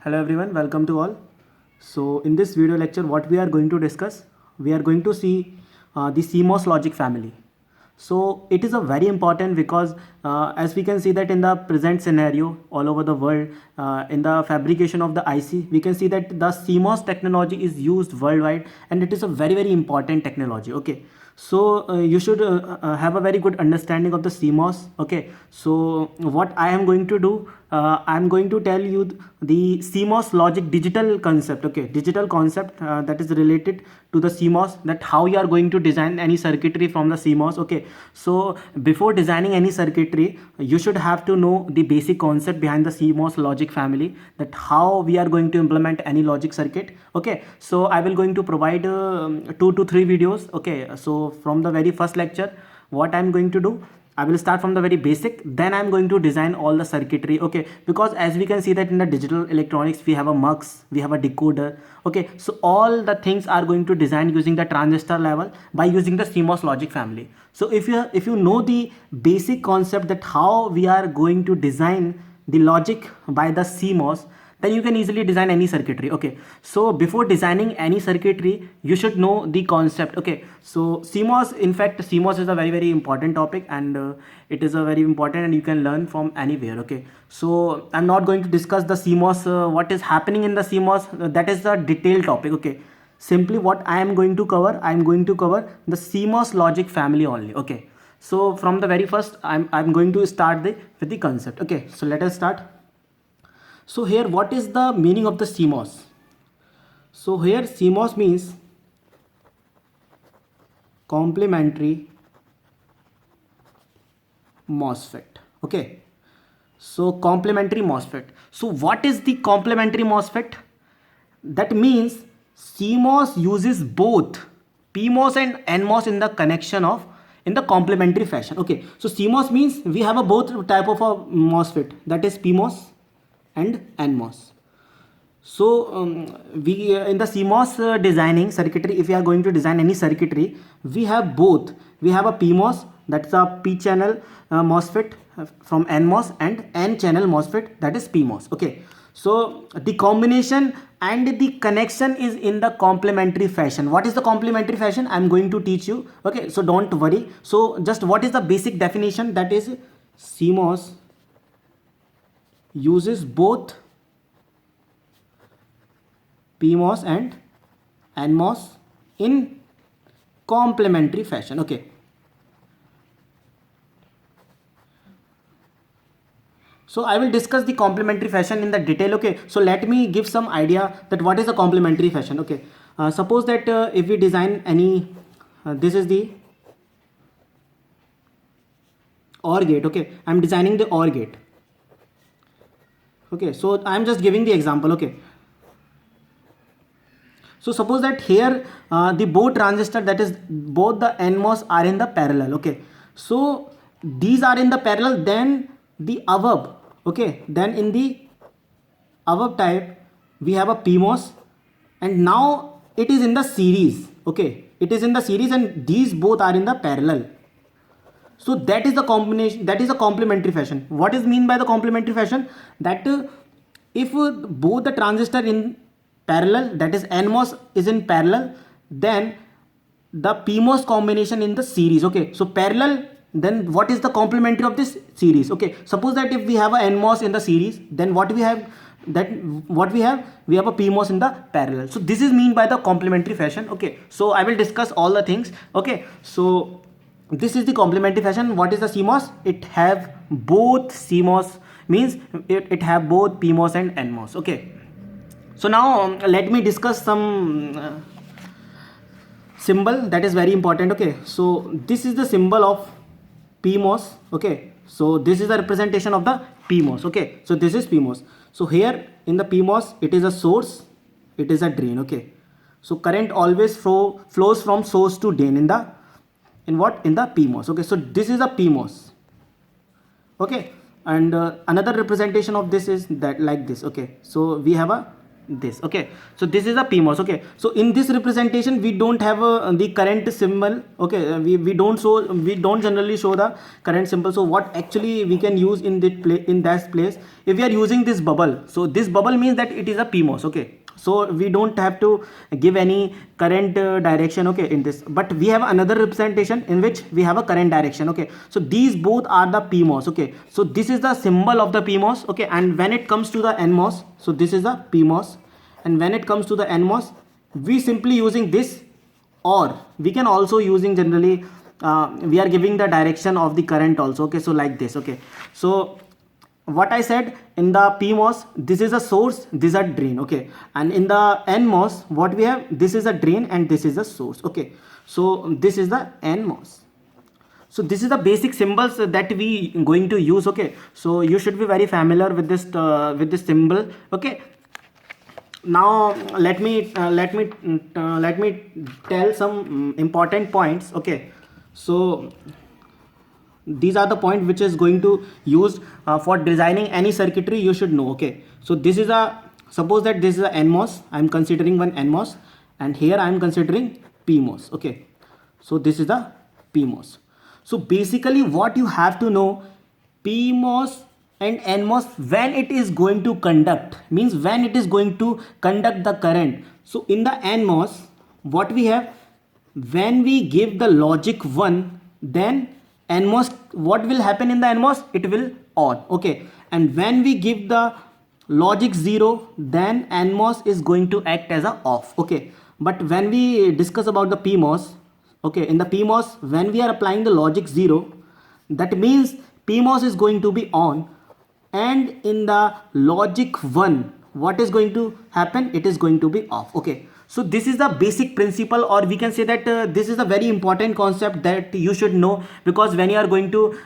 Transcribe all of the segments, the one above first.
Hello everyone, welcome to all. So in this video lecture what we are going to discuss, we are going to see the CMOS logic family. So it is a very important because as we can see that in the present scenario all over the world, in the fabrication of the IC, we can see that the CMOS technology is used worldwide and it is a very important technology. Okay, so you should have a very good understanding of the CMOS. Okay, so what I am going to do, I am going to tell you the CMOS logic digital concept. Okay, digital concept that is related to the CMOS, that how you are going to design any circuitry from the CMOS. Okay, so before designing any circuitry you should have to know the basic concept behind the CMOS logic family, that how we are going to implement any logic circuit. Okay, so I will going to provide 2 to 3 videos. Okay, so from the very first lecture what I'm going to do, I will start from the very basic, then I'm going to design all the circuitry. Okay, because as we can see that in the digital electronics we have a mux, we have a decoder. Okay, so all the things are going to design using the transistor level by using the CMOS logic family. So if you know the basic concept that how we are going to design the logic by the CMOS, then you can easily design any circuitry. Okay, so before designing any circuitry you should know the concept. Okay, so CMOS, in fact CMOS is a very important topic, and it is a very important and you can learn from anywhere. Okay, so I'm not going to discuss the CMOS, what is happening in the CMOS, that is a detailed topic. Okay, simply what I am going to cover, I am going to cover the CMOS logic family only. Okay, so from the very first I'm going to start with the concept. Okay, so let us start. So here what is the meaning of the CMOS? So here CMOS means complementary MOSFET. Okay, so complementary MOSFET. So what is the complementary MOSFET? That means CMOS uses both PMOS and NMOS in the connection of, in the complementary fashion. Okay, so CMOS means we have a both type of a MOSFET, that is PMOS and NMOS. So we in the CMOS designing circuitry, if we are going to design any circuitry, we have both. We have a PMOS, that's a P channel MOSFET from NMOS, and N channel MOSFET, that is PMOS. Okay, so the combination and the connection is in the complementary fashion. What is the complementary fashion? I'm going to teach you. Okay, so don't worry. So just what is the basic definition? That is CMOS uses both PMOS and NMOS in complementary fashion. Okay, so I will discuss the complementary fashion in the detail. Okay, so let me give some idea that what is a complementary fashion. Okay, suppose that if we design any, this is the OR gate. Okay, I'm designing the OR gate. Okay, so I'm just giving the example. Okay, so suppose that here the both transistor, that is both the NMOS are in the parallel. Okay, so these are in the parallel, then the above. Okay, then in the above type we have a PMOS, and now it is in the series. Okay, it is in the series and these both are in the parallel. So that is the combination, that is a complementary fashion. What is mean by the complementary fashion? That if both the transistor in parallel, that is NMOS is in parallel, then the PMOS combination in the series. Okay, so parallel, then what is the complementary of this series? Okay, suppose that if we have a NMOS in the series, then what we have, that what we have a PMOS in the parallel. So this is mean by the complementary fashion. Okay, so I will discuss all the things. Okay, so this is the complementary fashion. What is the CMOS? It have both. CMOS means it have both PMOS and NMOS. Okay, so now let me discuss some symbol that is very important. Okay, so this is the symbol of PMOS. Okay, so this is the representation of the PMOS. Okay, so this is PMOS. So here in the PMOS it is a source, it is a drain. Okay, so current always flows from source to drain in the, in what, in the PMOS. Okay, so this is a PMOS. Okay, and another representation of this is that like this. Okay, so we have a this. Okay, so this is a PMOS. Okay, so in this representation we don't have the current symbol. Okay, we don't generally show the current symbol. So what actually we can use in that place, if we are using this bubble, so this bubble means that it is a PMOS. Okay, so we don't have to give any current direction, okay, in this, but we have another representation in which we have a current direction. Okay, so these both are the PMOS. Okay, so this is the symbol of the PMOS. Okay, and when it comes to the NMOS, so this is the PMOS, and when it comes to the NMOS, we simply using this, or we can also using generally we are giving the direction of the current also. Okay, so like this. Okay, so what I said, in the PMOS, this is a source, this is a drain. Okay, and in the NMOS, what we have, this is a drain and this is a source. Okay, so this is the NMOS. So this is the basic symbols that we going to use. Okay, so you should be very familiar with this symbol. Okay, now let me tell some important points. Okay, so these are the point which is going to use for designing any circuitry, you should know. Okay, so this is a, suppose that this is a NMOS, I am considering one NMOS, and here I am considering PMOS. Okay, so this is the PMOS. So basically what you have to know, PMOS and NMOS, when it is going to conduct, means when it is going to conduct the current. So in the NMOS, what we have, when we give the logic 1, then NMOS, what will happen in the NMOS, it will on. Okay, and when we give the logic 0, then NMOS is going to act as a off. Okay, but when we discuss about the PMOS, okay, in the PMOS, when we are applying the logic 0, that means PMOS is going to be on, and in the logic 1, what is going to happen, it is going to be off. Okay, so this is the basic principle, or we can say that this is a very important concept that you should know, because when you are going to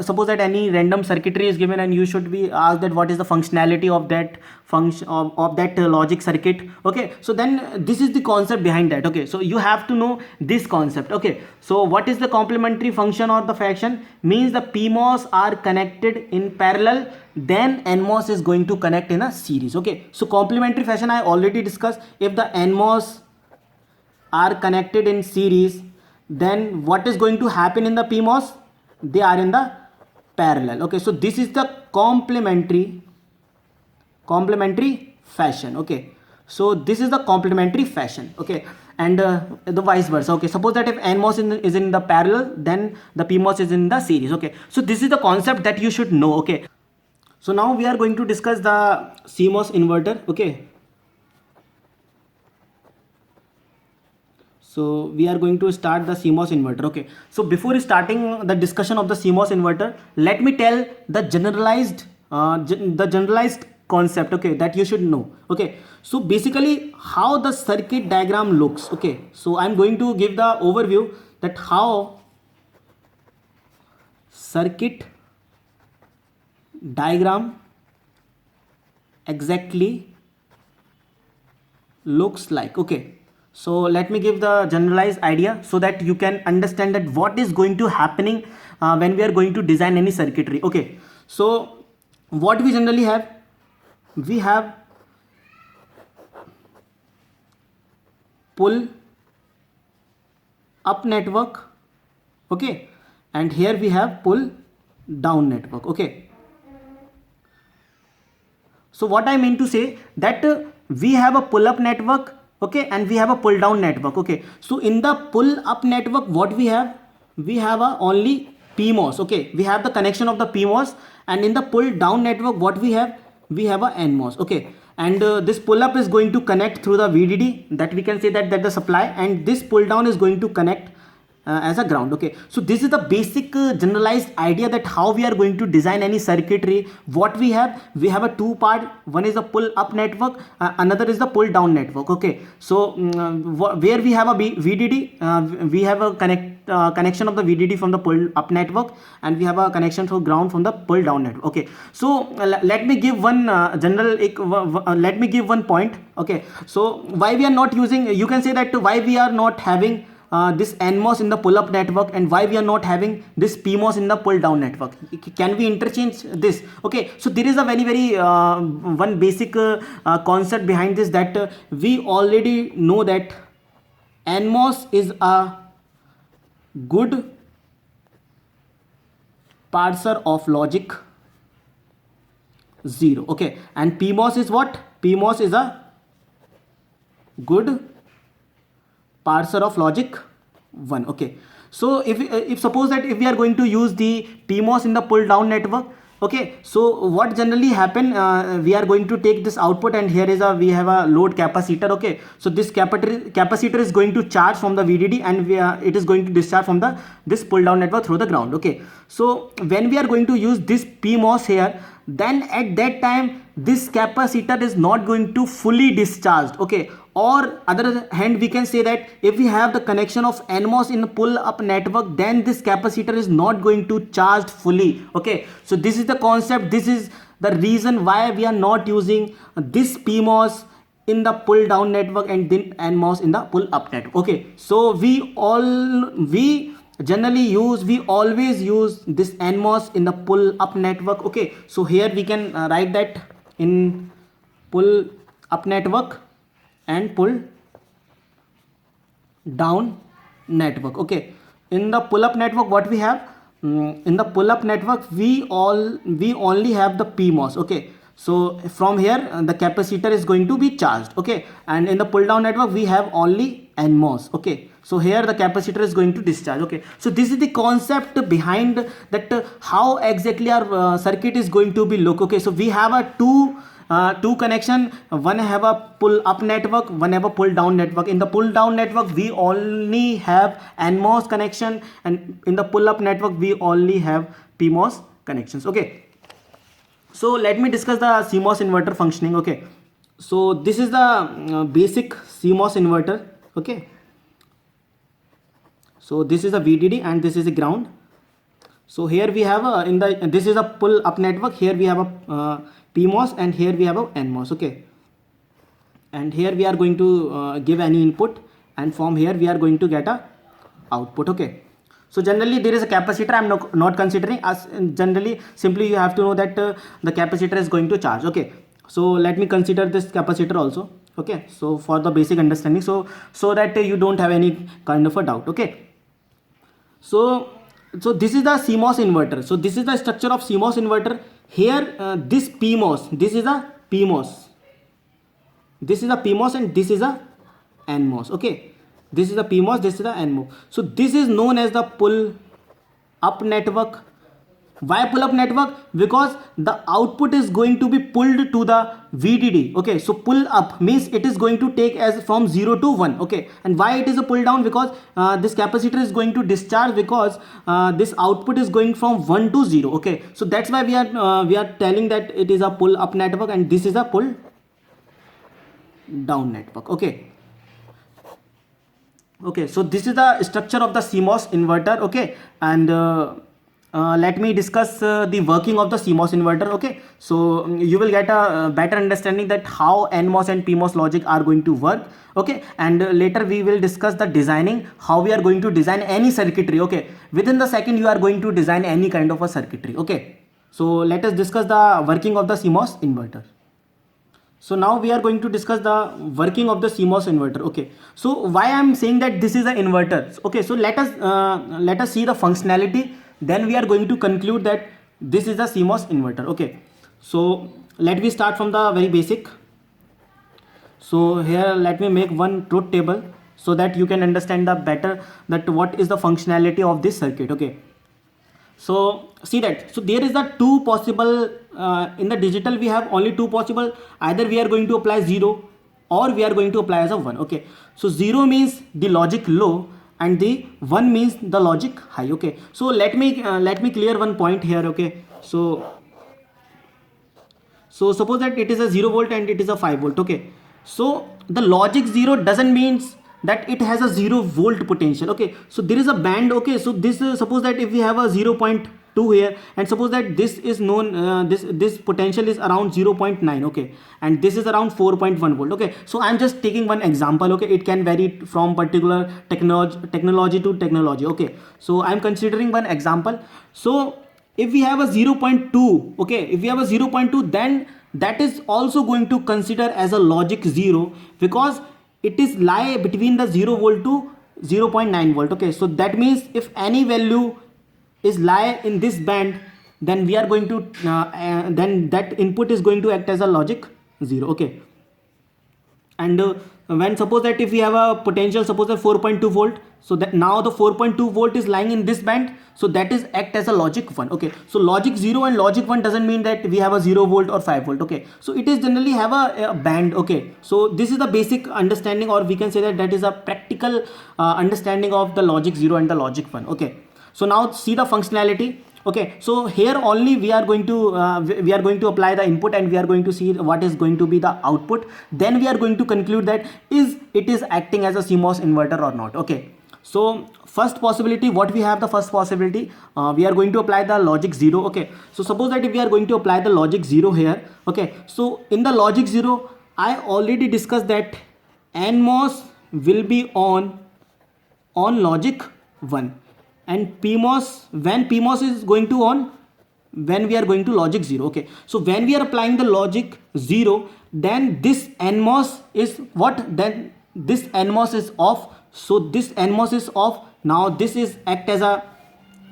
suppose that any random circuitry is given and you should be asked that what is the functionality of that function of that logic circuit. Okay, so then this is the concept behind that. Okay, so you have to know this concept. Okay, so what is the complementary function or the fraction, means the PMOS are connected in parallel, then NMOS is going to connect in a series. Okay, so complementary fashion I already discussed. If the NMOS are connected in series, then what is going to happen in the PMOS, they are in the parallel. Okay, so this is the complementary fashion. Okay, so this is the complementary fashion. Okay, and the vice versa. Okay, suppose that if NMOS is in the parallel, then the PMOS is in the series. Okay, so this is the concept that you should know. Okay, so now we are going to discuss the CMOS inverter. Okay, so we are going to start the CMOS inverter. Okay, so before starting the discussion of the CMOS inverter, let me tell the generalized concept, okay, that you should know. Okay, so basically how the circuit diagram looks. Okay, so I'm going to give the overview that how circuit diagram exactly looks like. Okay, so let me give the generalized idea so that you can understand that what is going to happening when we are going to design any circuitry. Okay, so what we generally have, we have pull up network. Okay, and here we have pull down network. Okay, so what I mean to say that we have a pull up network, okay, and we have a pull down network. Okay, so in the pull up network, what we have a only PMOS. Okay, we have the connection of the PMOS, and in the pull down network, what we have a NMOS. Okay, and this pull up is going to connect through the VDD, that we can say that the supply, and this pull down is going to connect as a ground. Okay, so this is the basic generalized idea that how we are going to design any circuitry. What we have a two part, one is the pull up network, another is the pull down network. Okay, so where we have a VDD, we have a connection of the VDD from the pull up network, and we have a connection for ground from the pull down network. Okay, so let me give one let me give one point. Okay, so why we are not using, you can say that why we are not having this NMOS in the pull-up network and why we are not having this PMOS in the pull-down network? Can we interchange this? Okay, so there is a very one basic concept behind this, that we already know that NMOS is a good parser of logic 0. Okay, and PMOS is what? PMOS is a good parser of logic 1. Okay, so if suppose that if we are going to use the PMOS in the pull down network, okay, so what generally happen, we are going to take this output, and here is we have a load capacitor. Okay, so this capacitor is going to charge from the VDD, and it is going to discharge from this pull down network through the ground. Okay, so when we are going to use this PMOS here, then at that time this capacitor is not going to fully discharged. Okay, or other hand we can say that if we have the connection of NMOS in the pull up network, then this capacitor is not going to charge fully. Okay, so this is the concept, this is the reason why we are not using this PMOS in the pull down network and then NMOS in the pull up network. Okay, so we always use this NMOS in the pull up network. Okay, so here we can write that in pull up network and pull down network. Okay, in the pull up network what we have, in the pull up network we only have the PMOS. Okay, so from here the capacitor is going to be charged. Okay, and in the pull down network we have only NMOS. Okay, so here the capacitor is going to discharge. Okay, so this is the concept behind that, how exactly our circuit is going to be look. Okay, so we have a two connection, one have a pull up network, one have a pull down network. In the pull down network we only have NMOS connection, and in the pull up network we only have PMOS connections. Okay, so let me discuss the CMOS inverter functioning. Okay, so this is the basic CMOS inverter. Okay, so this is a VDD and this is a ground. So here we have this is a pull up network, here we have a PMOS and here we have a NMOS. Okay, and here we are going to give any input, and from here we are going to get a output. Okay, so generally there is a capacitor, I'm not considering, as generally simply you have to know that the capacitor is going to charge. Okay, so let me consider this capacitor also. Okay, so for the basic understanding, so that you don't have any kind of a doubt. Okay, so this is the CMOS inverter. So this is the structure of CMOS inverter. Here this PMOS, this is a PMOS, this is a PMOS, and this is a NMOS. Okay, this is the PMOS, this is the NMOS. So this is known as the pull up network. Why pull up network? Because the output is going to be pulled to the VDD. Okay, so pull up means it is going to take as from 0 to 1. Okay, and why it is a pull down? Because this capacitor is going to discharge, because this output is going from 1 to 0. Okay, so that's why we are telling that it is a pull up network, and this is a pull down network. Okay, so this is the structure of the CMOS inverter. Okay, and let me discuss the working of the CMOS inverter. Okay, so you will get a better understanding that how NMOS and PMOS logic are going to work. Okay, and later we will discuss the designing, how we are going to design any circuitry. Okay, within the second you are going to design any kind of a circuitry. Okay, so let us discuss the working of the CMOS inverter. So now we are going to discuss the working of the CMOS inverter. Okay, so why I am saying that this is an inverter? Okay, so let us see the functionality. Then we are going to conclude that this is a CMOS inverter. Okay, so let me start from the very basic. So here let me make one truth table so that you can understand the better that what is the functionality of this circuit. Okay, so see that, so there is the two possible in the digital we have only two possible, either we are going to apply 0 or we are going to apply as a 1. Okay, so 0 means the logic low and the 1 means the logic high. Okay, so let me clear one point here. Okay, so suppose that it is a 0 volt and it is a 5 volt. Okay, so the logic 0 doesn't means that it has a 0 volt potential. Okay, so there is a band. Okay, so this suppose that if we have a 0.5 2 here, and suppose that this is known, this potential is around 0.9, okay, and this is around 4.1 volt, okay. So I'm just taking one example, okay. It can vary from particular technology to technology, okay. So I'm considering one example. So if we have a 0.2, okay, if we have a 0.2, then that is also going to consider as a logic 0, because it is lie between the 0 volt to 0.9 volt, okay. So that means if any value is lie in this band, then we are going to then that input is going to act as a logic 0, okay. And when suppose that if we have a potential, suppose that 4.2 volt, so that now the 4.2 volt is lying in this band, so that is act as a logic 1, okay. So logic 0 and logic 1 doesn't mean that we have a 0 volt or 5 volt, okay. So it is generally have a band, okay. So this is the basic understanding, or we can say that that is a practical understanding of the logic 0 and the logic 1, okay. So now see the functionality. Okay, so here only we are going to apply the input, and we are going to see what is going to be the output. Then we are going to conclude that it is acting as a CMOS inverter or not, okay. So first possibility, what we have, the first possibility, we are going to apply the logic 0, okay. So suppose that if we are going to apply the logic 0 here, okay, so in the logic 0, I already discussed that NMOS will be on logic 1, and PMOS, when PMOS is going to on, when we are going to logic 0, okay. So when we are applying the logic 0, then this NMOS is what? Then this NMOS is off. So this NMOS is off. Now this is act as a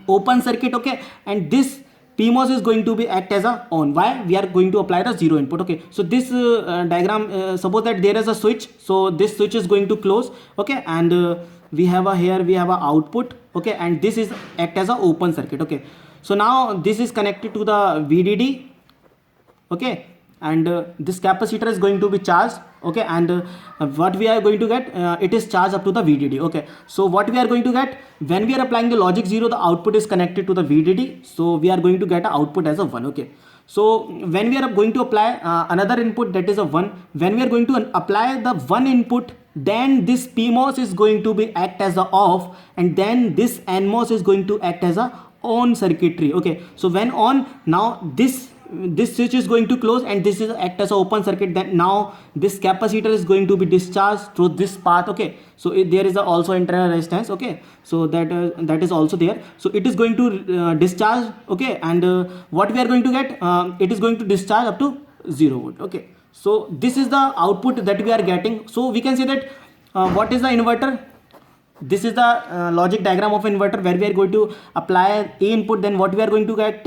open circuit, okay, and this PMOS is going to be act as a on. Why? We are going to apply the 0 input, okay. So this diagram, suppose that there is a switch, so this switch is going to close, okay, and we have a here we have a output, okay, and this is act as a open circuit, okay. So now this is connected to the VDD, okay, and this capacitor is going to be charged, okay, and what we are going to get, it is charged up to the VDD, okay. So what we are going to get, when we are applying the logic 0, the output is connected to the VDD, so we are going to get an output as a 1, okay. So when we are going to apply another input, that is a 1, when we are going to apply the 1 input, then this PMOS is going to be act as a off, and then this NMOS is going to act as a on circuitry, okay. So when on, now this switch is going to close, and this is act as a open circuit. Then now this capacitor is going to be discharged through this path, okay. So there is also internal resistance, okay, so that is also there. So it is going to discharge, okay, and what we are going to get, it is going to discharge up to 0 volt, okay. So this is the output that we are getting. So we can say that what is the inverter? This is the logic diagram of inverter, where we are going to apply a input, then what we are going to get,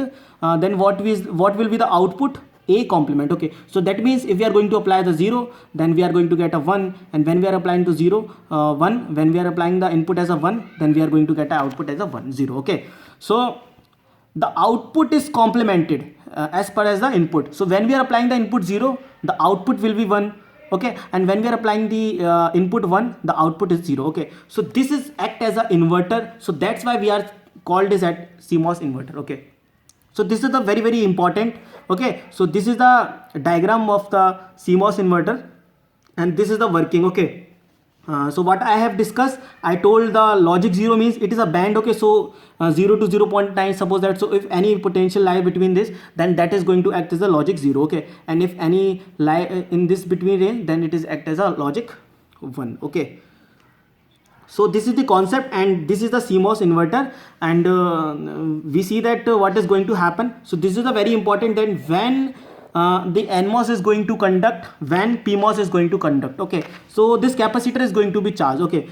then what will be the output? A complement, okay. So that means if we are going to apply the 0, then we are going to get a 1, and when we are applying to 0, 1, when we are applying the input as a 1, then we are going to get an output as a 1, 0, okay. So the output is complemented as per as the input. So when we are applying the input 0, the output will be 1, okay, and when we are applying the input 1, the output is 0, okay. So this is act as an inverter, so that's why we are called this at CMOS inverter, okay. So this is the very, very important, okay. So this is the diagram of the CMOS inverter, and this is the working, okay. So what I have discussed, I told the logic 0 means it is a band, okay. So 0 to 0.9, suppose that, so if any potential lie between this, then that is going to act as a logic 0, okay, and if any lie in this between range, then it is act as a logic 1, okay. So this is the concept, and this is the CMOS inverter, and we see that what is going to happen. So this is a very important, that when the NMOS is going to conduct, when PMOS is going to conduct, okay. So this capacitor is going to be charged, okay.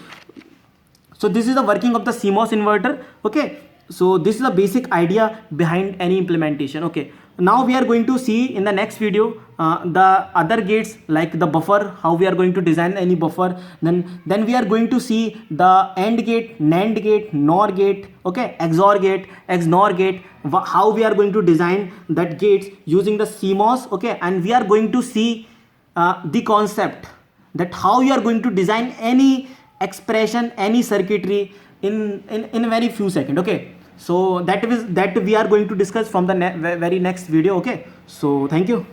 So this is the working of the CMOS inverter, okay. So this is the basic idea behind any implementation, okay. Now we are going to see in the next video the other gates, like the buffer, how we are going to design any buffer. Then we are going to see the AND gate, NAND gate, NOR gate, okay, XOR gate, XNOR gate, how we are going to design that gates using the CMOS, okay. And we are going to see the concept, that how you are going to design any expression, any circuitry in a very few seconds, okay. So that we are going to discuss from the very next video, okay. So thank you.